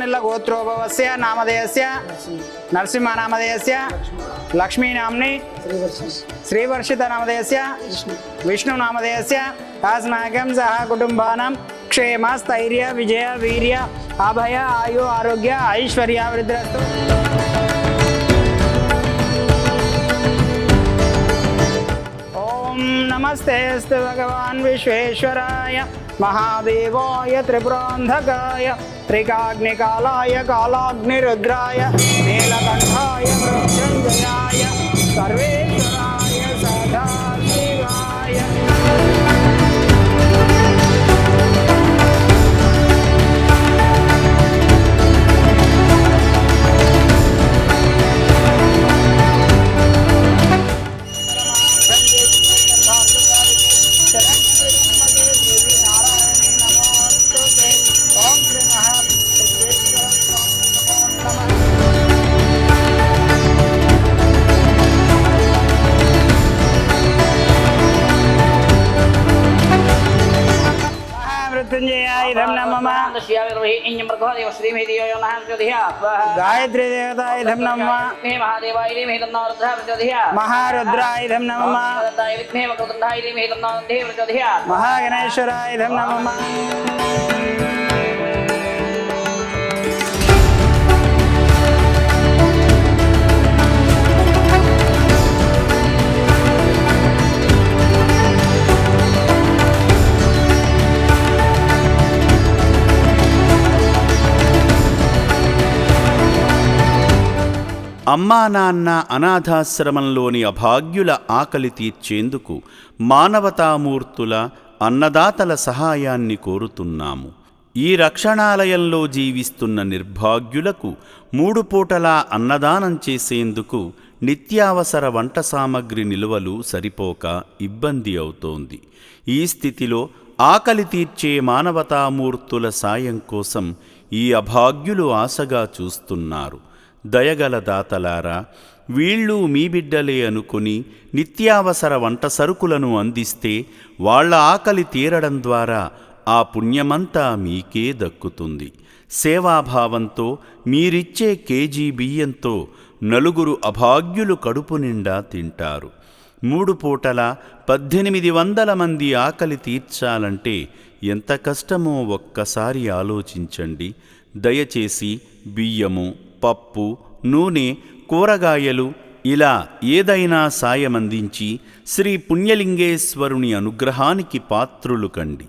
ఆరునెల్ల గోత్రోభవస్య నామధేయస్య నరసింహ నామధేయస్య లక్ష్మీనామ్ని శ్రీవర్షిత నామధేయస్య విష్ణు నామధేయస్య अस्माकं सह कुटुंबानां क्षेम स्थैर्य विजय वीर्य अभय आयु आरोग्य ऐश्वर्यावृद्धिरस्तु। ओम नमस्तेस्तु भगवान् विश्वेश्वराय महादेवाय त्रिपुरान्धकाय त्रिकाग्निकालाय कालाग्निरुद्राय नीलकण्ठाय मृत्युञ्जयाय सर्वेश्वराय सदाशिवाय। गायत्री देवताय नमः महारुद्राय नमः महागणेश्वराय नमः। అమ్మా నాన్న అనాథాశ్రమంలోని అభాగ్యుల ఆకలి తీర్చేందుకు మానవతామూర్తుల అన్నదాతల సహాయాన్ని కోరుతున్నాము. ఈ రక్షణాలయంలో జీవిస్తున్న నిర్భాగ్యులకు 3 పూటలా అన్నదానం చేసేందుకు నిత్యావసర వంట సామగ్రి నిల్వలు సరిపోక ఇబ్బంది అవుతోంది. ఈ స్థితిలో ఆకలి తీర్చే మానవతామూర్తుల సాయం కోసం ఈ అభాగ్యులు ఆశగా చూస్తున్నారు. దయగల దాతలారా, వీళ్ళు మీ బిడ్డలే అనుకుని నిత్యావసర వంట సరుకులను అందిస్తే వాళ్ల ఆకలి తీరడం ద్వారా ఆ పుణ్యమంతా మీకే దక్కుతుంది. సేవాభావంతో మీరిచ్చే కేజీ బియ్యంతో 4 అభాగ్యులు కడుపు నిండా తింటారు. 3 పూటల 1800 మంది ఆకలి తీర్చాలంటే ఎంత కష్టమో ఒక్కసారి ఆలోచించండి. దయచేసి బియ్యము, పప్పు, నూనె, కూరగాయలు ఇలా ఏదైనా సాయమందించి శ్రీ పుణ్యలింగేశ్వరుని అనుగ్రహానికి పాత్రులు కండి.